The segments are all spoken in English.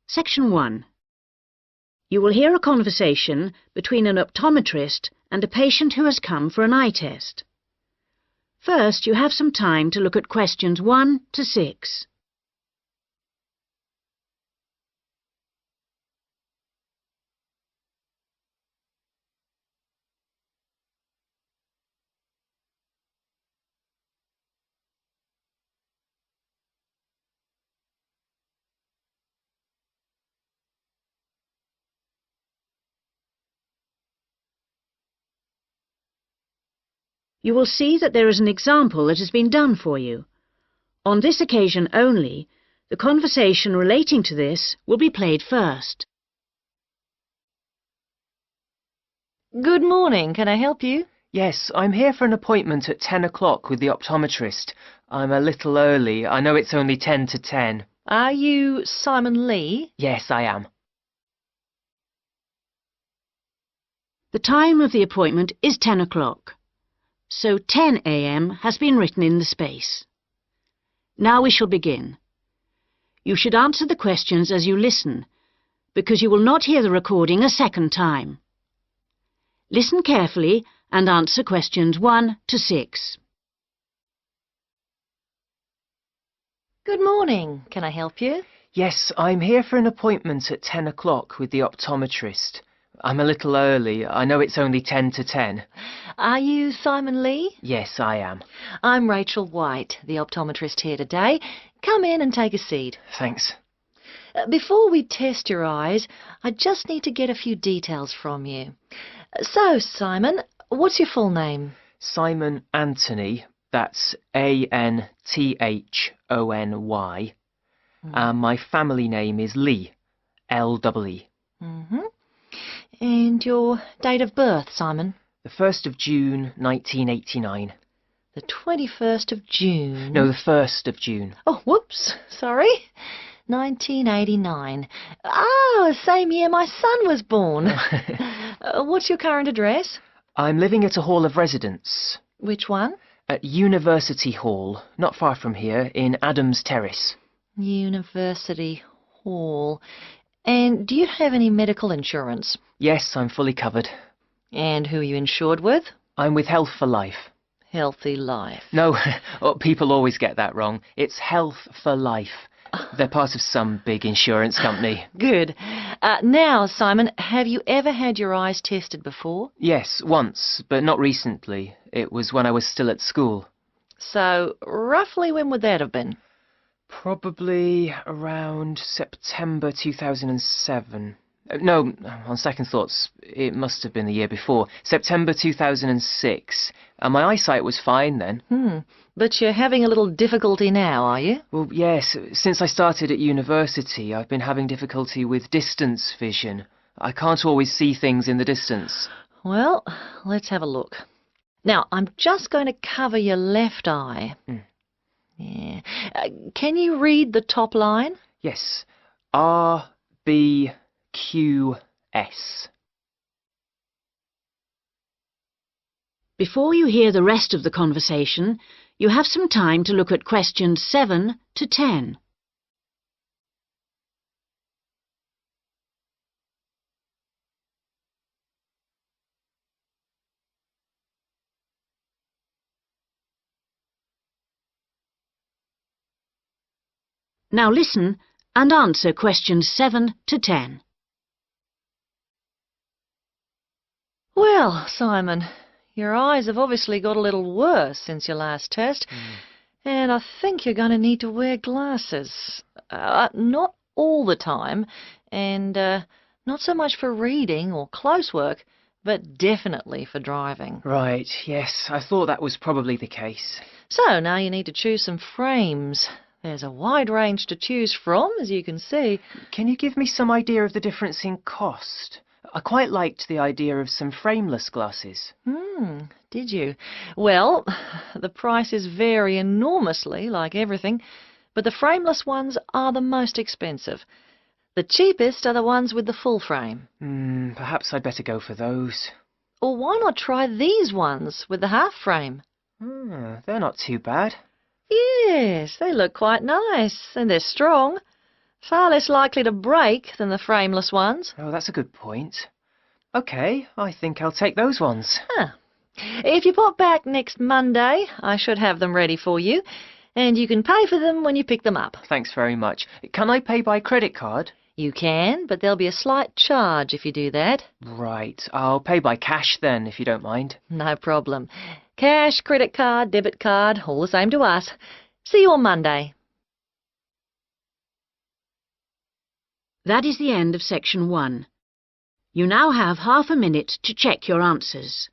Section 1. You will hear a conversation between an optometrist and a patient who has come for an eye test. First, you have some time to look at questions 1 to 6. You will see that there is an example that has been done for you. On this occasion only, the conversation relating to this will be played first. Good morning. Can I help you? Yes, I'm here for an appointment at 10 o'clock with the optometrist. I'm a little early. I know it's only 10 to 10. Are you Simon Lee? Yes, I am. The time of the appointment is 10 o'clock. So 10 a.m. has been written in the space. Now we shall begin. You should answer the questions as you listen, because you will not hear the recording a second time. Listen carefully and answer questions 1 to 6. Good morning. Can I help you? Yes, I'm here for an appointment at 10 o'clock with the optometrist. I'm a little early. I know it's only 10 to 10. Are you Simon Lee? Yes, I am. I'm Rachel White, the optometrist here today. Come in and take a seat. Thanks. Before we test your eyes, I just need to get a few details from you. So, Simon, what's your full name? Simon Anthony. That's Anthony. And my family name is Lee. L-E-E. Mm-hmm. And your date of birth, Simon? The 1st of June, 1989. The 21st of June? No, the 1st of June. Oh, whoops, sorry. 1989. Ah, same year my son was born. What's your current address? I'm living at a hall of residence. Which one? At University Hall, not far from here, in Adams Terrace. University Hall. And do you have any medical insurance? Yes, I'm fully covered. And who are you insured with? I'm with Health for Life. Healthy Life. No, people always get that wrong. It's Health for Life. They're part of some big insurance company. Good. Now, Simon, have you ever had your eyes tested before? Yes, once, but not recently. It was when I was still at school. So, roughly when would that have been? Probably around September 2007. No, on second thoughts, it must have been the year before. September 2006. And my eyesight was fine then. But you're having a little difficulty now, are you? Well, yes. Since I started at university, I've been having difficulty with distance vision. I can't always see things in the distance. Well, let's have a look. Now, I'm just going to cover your left eye. Yeah. Can you read the top line? Yes. RBQS. Before you hear the rest of the conversation, you have some time to look at questions 7 to 10. Now listen and answer questions 7 to 10. Well, Simon, your eyes have obviously got a little worse since your last test, and I think you're going to need to wear glasses. Not all the time, and not so much for reading or close work, but definitely for driving. Right, yes, I thought that was probably the case. So now you need to choose some frames. There's a wide range to choose from, as you can see. Can you give me some idea of the difference in cost? I quite liked the idea of some frameless glasses. Did you? Well, the prices vary enormously, like everything, but the frameless ones are the most expensive. The cheapest are the ones with the full frame. Perhaps I'd better go for those. Or why not try these ones with the half frame? They're not too bad. Yes, they look quite nice, and they're strong. Far less likely to break than the frameless ones. Oh, that's a good point. OK, I think I'll take those ones. If you pop back next Monday, I should have them ready for you, and you can pay for them when you pick them up. Thanks very much. Can I pay by credit card? You can, but there'll be a slight charge if you do that. Right, I'll pay by cash then, if you don't mind. No problem. Cash, credit card, debit card, all the same to us. See you on Monday. That is the end of section 1. You now have half a minute to check your answers.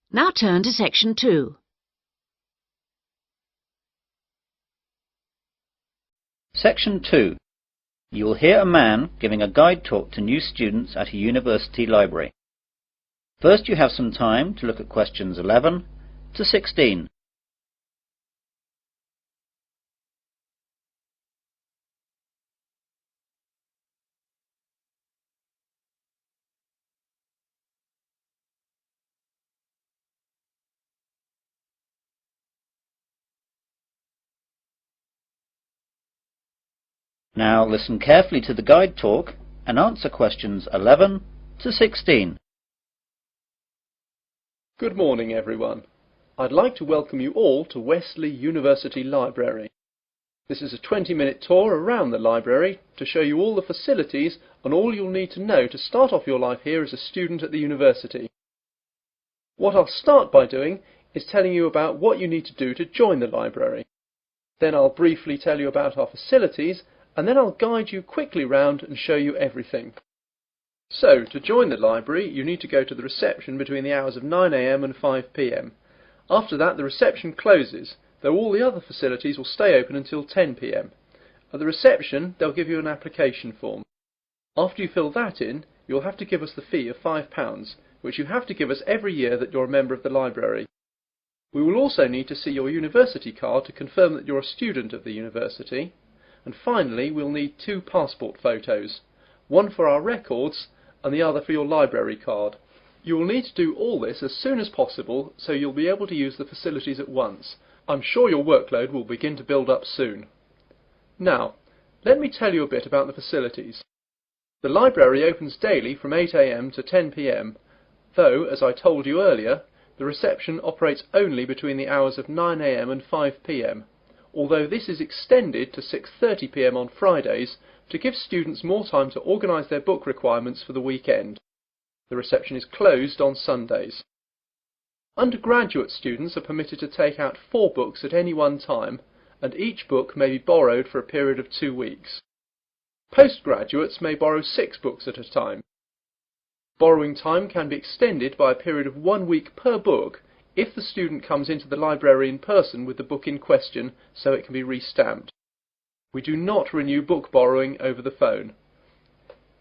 Now turn to section 2. Section 2. You will hear a man giving a guide talk to new students at a university library. First, you have some time to look at questions 11 to 16. Now listen carefully to the guide talk and answer questions 11 to 16. Good morning, everyone. I'd like to welcome you all to Wesley University Library. This is a 20-minute tour around the library to show you all the facilities and all you'll need to know to start off your life here as a student at the university. What I'll start by doing is telling you about what you need to do to join the library. Then I'll briefly tell you about our facilities, and then I'll guide you quickly round and show you everything. So, to join the library, you need to go to the reception between the hours of 9 AM and 5 PM. After that, the reception closes, though all the other facilities will stay open until 10 PM. At the reception, they'll give you an application form. After you fill that in, you'll have to give us the fee of £5, which you have to give us every year that you're a member of the library. We will also need to see your university card to confirm that you're a student of the university. And finally, we'll need 2 passport photos, one for our records and the other for your library card. You will need to do all this as soon as possible so you'll be able to use the facilities at once. I'm sure your workload will begin to build up soon. Now, let me tell you a bit about the facilities. The library opens daily from 8 AM to 10 PM, though, as I told you earlier, the reception operates only between the hours of 9 AM and 5 PM. Although this is extended to 6:30 PM on Fridays to give students more time to organise their book requirements for the weekend. The reception is closed on Sundays. Undergraduate students are permitted to take out 4 books at any one time, and each book may be borrowed for a period of 2 weeks. Postgraduates may borrow 6 books at a time. Borrowing time can be extended by a period of 1 week per book if the student comes into the library in person with the book in question so it can be re-stamped. We do not renew book borrowing over the phone.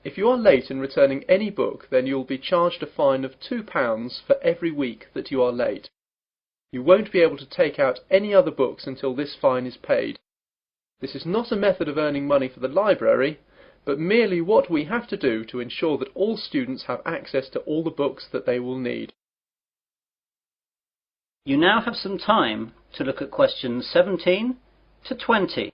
If you are late in returning any book, then you will be charged a fine of £2 for every week that you are late. You won't be able to take out any other books until this fine is paid. This is not a method of earning money for the library, but merely what we have to do to ensure that all students have access to all the books that they will need. You now have some time to look at questions 17 to 20.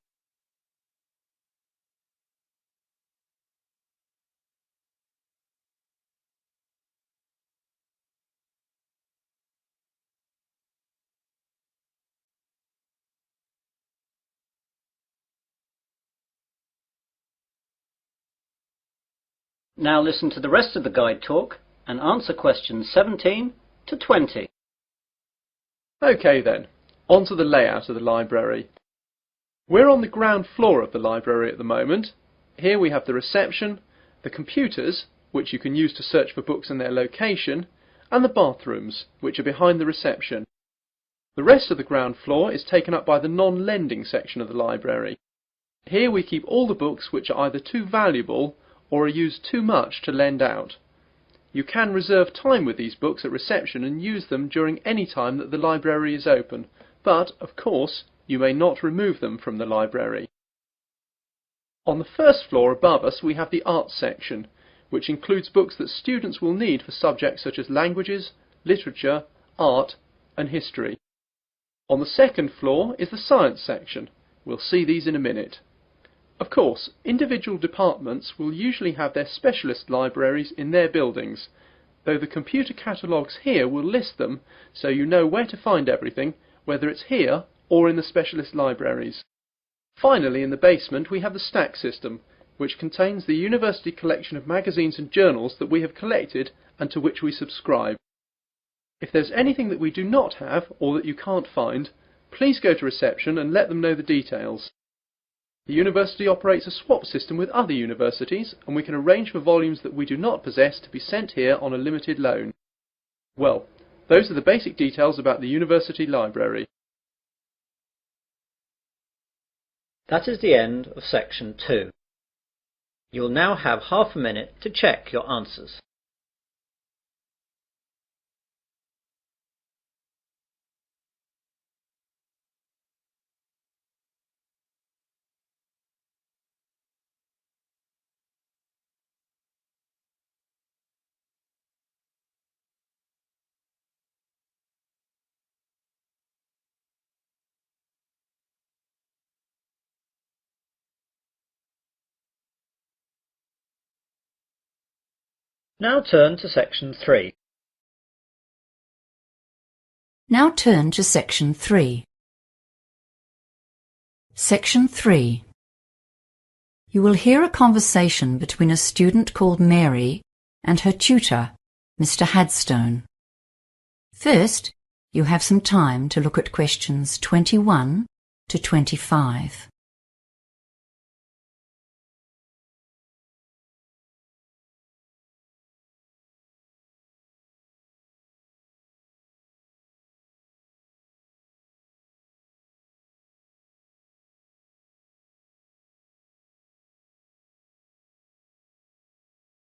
Now listen to the rest of the guide talk and answer questions 17 to 20. OK then, on to the layout of the library. We're on the ground floor of the library at the moment. Here we have the reception, the computers, which you can use to search for books and their location, and the bathrooms, which are behind the reception. The rest of the ground floor is taken up by the non-lending section of the library. Here we keep all the books which are either too valuable or are used too much to lend out. You can reserve time with these books at reception and use them during any time that the library is open, but, of course, you may not remove them from the library. On the first floor above us we have the arts section, which includes books that students will need for subjects such as languages, literature, art and history. On the second floor is the science section. We'll see these in a minute. Of course, individual departments will usually have their specialist libraries in their buildings, though the computer catalogues here will list them so you know where to find everything, whether it's here or in the specialist libraries. Finally, in the basement we have the stack system, which contains the university collection of magazines and journals that we have collected and to which we subscribe. If there's anything that we do not have or that you can't find, please go to reception and let them know the details. The university operates a swap system with other universities, and we can arrange for volumes that we do not possess to be sent here on a limited loan. Well, those are the basic details about the university library. That is the end of section 2. You'll now have half a minute to check your answers. Now turn to section 3. Now turn to section 3. Section 3. You will hear a conversation between a student called Mary and her tutor, Mr. Hadstone. First, you have some time to look at questions 21 to 25.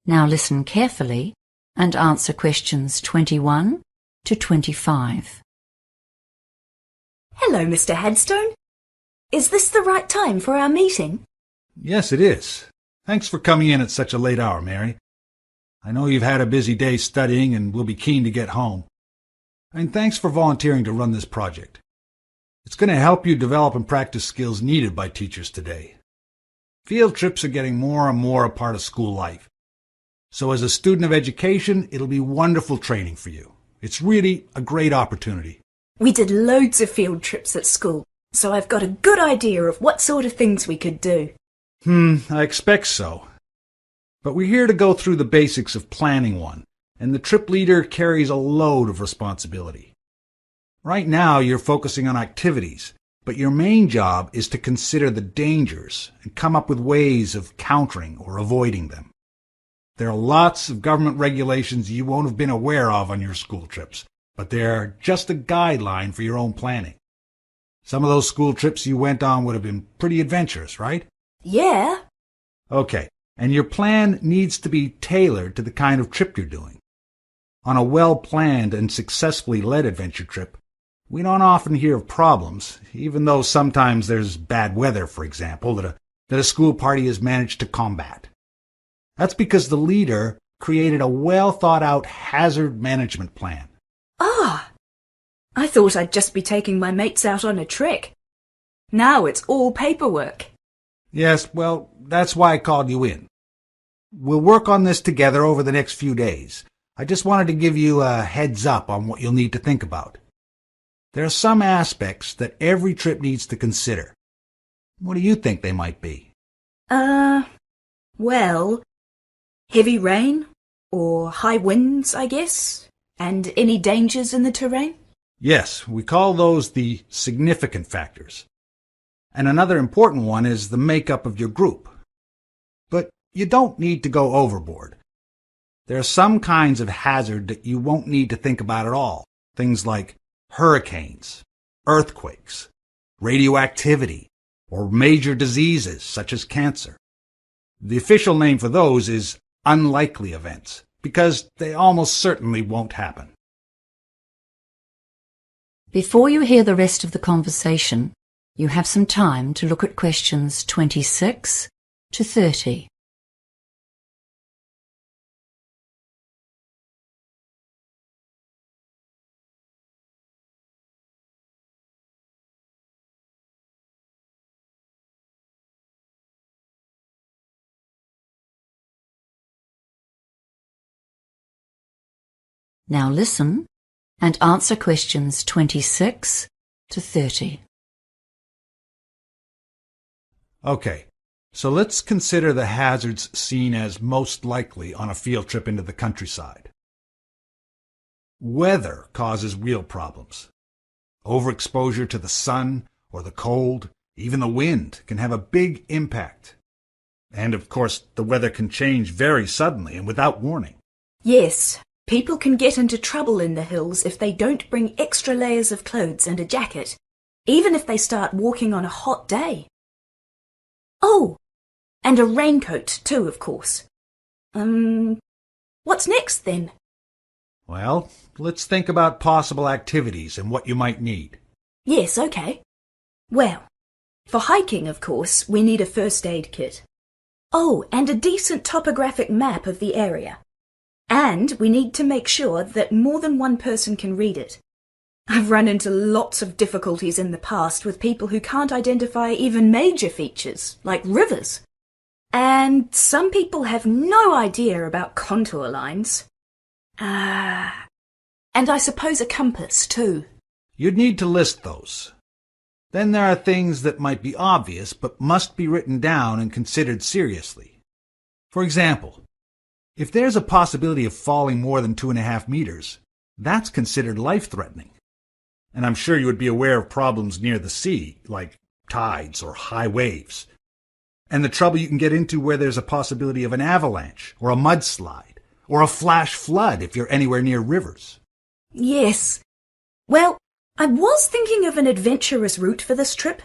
Now listen carefully and answer questions 21 to 25. Hello, Mr. Hadstone. Is this the right time for our meeting? Yes, it is. Thanks for coming in at such a late hour, Mary. I know you've had a busy day studying and will be keen to get home. And thanks for volunteering to run this project. It's going to help you develop and practice skills needed by teachers today. Field trips are getting more and more a part of school life. So as a student of education, it'll be wonderful training for you. It's really a great opportunity. We did loads of field trips at school, so I've got a good idea of what sort of things we could do. I expect so. But we're here to go through the basics of planning one, and the trip leader carries a load of responsibility. Right now, you're focusing on activities, but your main job is to consider the dangers and come up with ways of countering or avoiding them. There are lots of government regulations you won't have been aware of on your school trips, but they're just a guideline for your own planning. Some of those school trips you went on would have been pretty adventurous, right? Yeah. Okay, and your plan needs to be tailored to the kind of trip you're doing. On a well-planned and successfully led adventure trip, we don't often hear of problems, even though sometimes there's bad weather, for example, that a school party has managed to combat. That's because the leader created a well-thought-out hazard management plan. Ah, I thought I'd just be taking my mates out on a trek. Now it's all paperwork. Yes, well, that's why I called you in. We'll work on this together over the next few days. I just wanted to give you a heads up on what you'll need to think about. There are some aspects that every trip needs to consider. What do you think they might be? Well, heavy rain, or high winds, I guess, and any dangers in the terrain? Yes, we call those the significant factors. And another important one is the makeup of your group. But you don't need to go overboard. There are some kinds of hazard that you won't need to think about at all. Things like hurricanes, earthquakes, radioactivity, or major diseases such as cancer. The official name for those is unlikely events, because they almost certainly won't happen. Before you hear the rest of the conversation, you have some time to look at questions 26 to 30. Now listen and answer questions 26 to 30. Okay, so let's consider the hazards seen as most likely on a field trip into the countryside. Weather causes real problems. Overexposure to the sun or the cold, even the wind, can have a big impact. And of course, the weather can change very suddenly and without warning. Yes, people can get into trouble in the hills if they don't bring extra layers of clothes and a jacket, even if they start walking on a hot day. Oh, and a raincoat too, of course. What's next then? Well, let's think about possible activities and what you might need. Yes, okay. Well, for hiking, of course, we need a first aid kit. Oh, and a decent topographic map of the area. And we need to make sure that more than one person can read it. I've run into lots of difficulties in the past with people who can't identify even major features, like rivers. And some people have no idea about contour lines. And I suppose a compass, too. You'd need to list those. Then there are things that might be obvious but must be written down and considered seriously. For example, if there's a possibility of falling more than 2.5 meters, that's considered life-threatening. And I'm sure you would be aware of problems near the sea, like tides or high waves, and the trouble you can get into where there's a possibility of an avalanche or a mudslide or a flash flood if you're anywhere near rivers. Yes. Well, I was thinking of an adventurous route for this trip.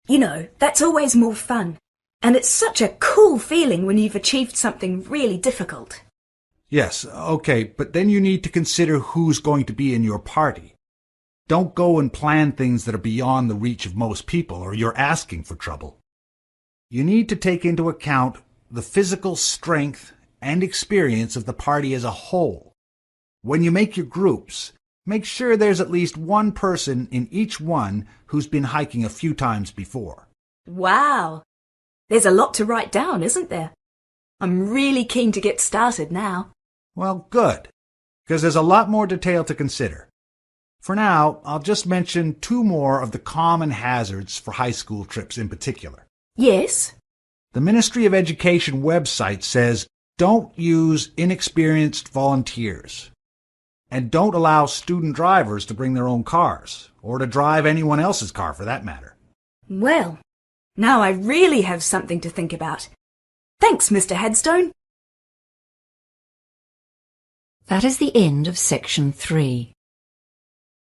You know, that's always more fun. And it's such a cool feeling when you've achieved something really difficult. Yes, okay, but then you need to consider who's going to be in your party. Don't go and plan things that are beyond the reach of most people, or you're asking for trouble. You need to take into account the physical strength and experience of the party as a whole. When you make your groups, make sure there's at least one person in each one who's been hiking a few times before. Wow! There's a lot to write down, isn't there? I'm really keen to get started now. Well, good, because there's a lot more detail to consider. For now, I'll just mention 2 more of the common hazards for high school trips in particular. Yes? The Ministry of Education website says don't use inexperienced volunteers. And don't allow student drivers to bring their own cars, or to drive anyone else's car for that matter. Well, now I really have something to think about. Thanks, Mr. Headstone. That is the end of section 3.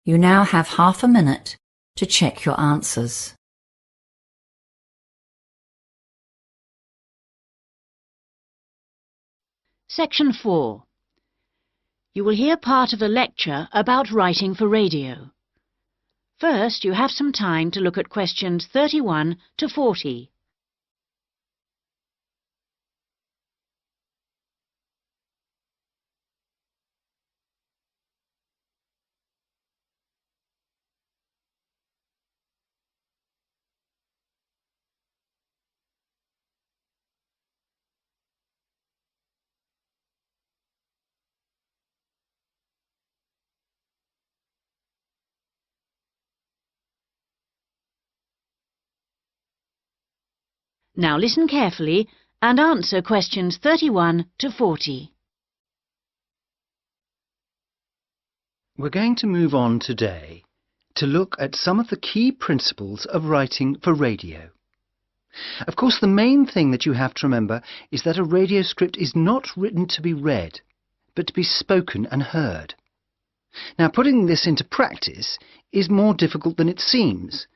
You now have half a minute to check your answers. Section 4. You will hear part of a lecture about writing for radio. First, you have some time to look at questions 31 to 40. Now listen carefully and answer questions 31 to 40. We're going to move on today to look at some of the key principles of writing for radio. Of course, the main thing that you have to remember is that a radio script is not written to be read, but to be spoken and heard. Now, putting this into practice is more difficult than it seems,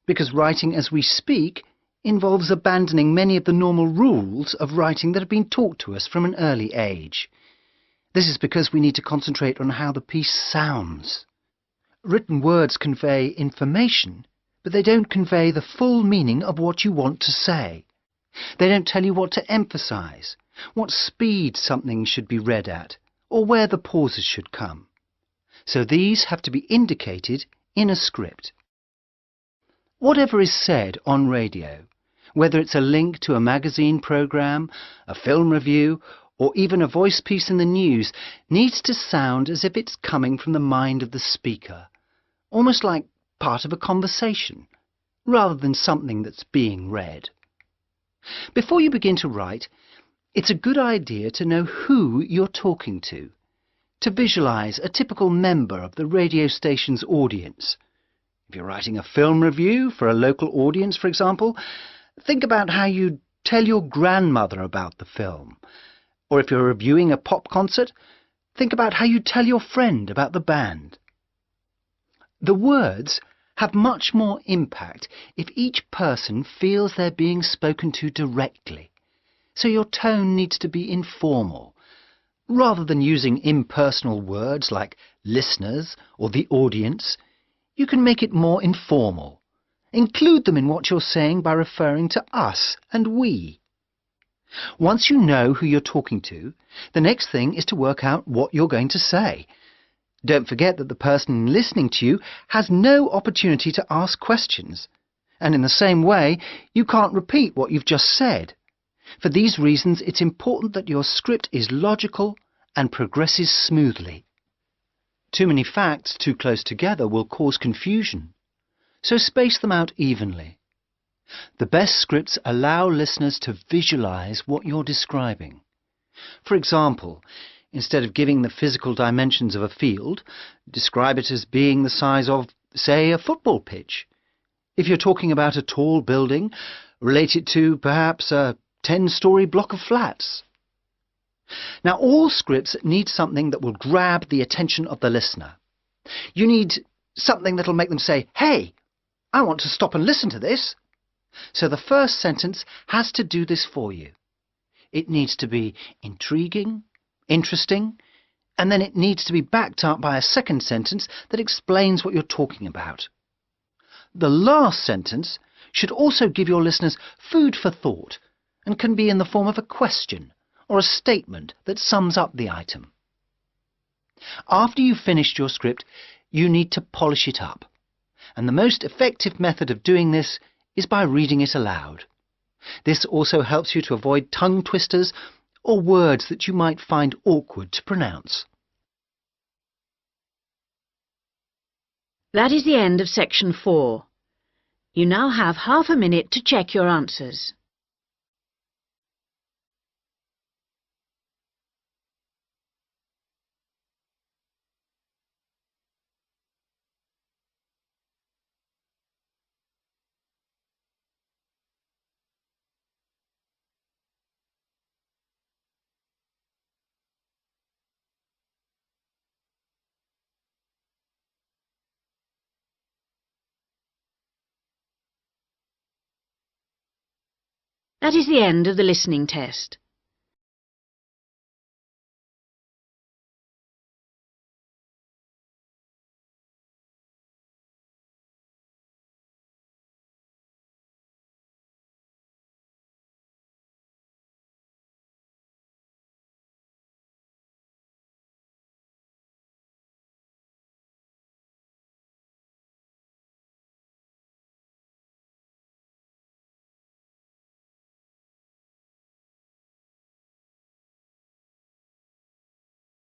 because writing as we speak involves abandoning many of the normal rules of writing that have been taught to us from an early age. This is because we need to concentrate on how the piece sounds. Written words convey information, but they don't convey the full meaning of what you want to say. They don't tell you what to emphasize, what speed something should be read at, or where the pauses should come. So these have to be indicated in a script. Whatever is said on radio, whether it's a link to a magazine program, a film review, or even a voice piece in the news, needs to sound as if it's coming from the mind of the speaker, almost like part of a conversation, rather than something that's being read. Before you begin to write, it's a good idea to know who you're talking to visualize a typical member of the radio station's audience. If you're writing a film review for a local audience, for example, think about how you'd tell your grandmother about the film. Or if you're reviewing a pop concert, think about how you'd tell your friend about the band. The words have much more impact if each person feels they're being spoken to directly. So your tone needs to be informal. Rather than using impersonal words like listeners or the audience, you can make it more informal. Include them in what you're saying by referring to us and we. Once you know who you're talking to, the next thing is to work out what you're going to say. Don't forget that the person listening to you has no opportunity to ask questions. And in the same way, you can't repeat what you've just said. For these reasons, it's important that your script is logical and progresses smoothly. Too many facts too close together will cause confusion, so space them out evenly. The best scripts allow listeners to visualize what you're describing. For example, instead of giving the physical dimensions of a field, describe it as being the size of, say, a football pitch. If you're talking about a tall building, relate it to perhaps a 10-story block of flats. Now, all scripts need something that will grab the attention of the listener. You need something that'll make them say, "Hey, I want to stop and listen to this." So the first sentence has to do this for you. It needs to be intriguing, interesting, and then it needs to be backed up by a second sentence that explains what you're talking about. The last sentence should also give your listeners food for thought and can be in the form of a question or a statement that sums up the item. After you've finished your script, you need to polish it up, and the most effective method of doing this is by reading it aloud. This also helps you to avoid tongue twisters or words that you might find awkward to pronounce. That is the end of section 4. You now have half a minute to check your answers. That is the end of the listening test.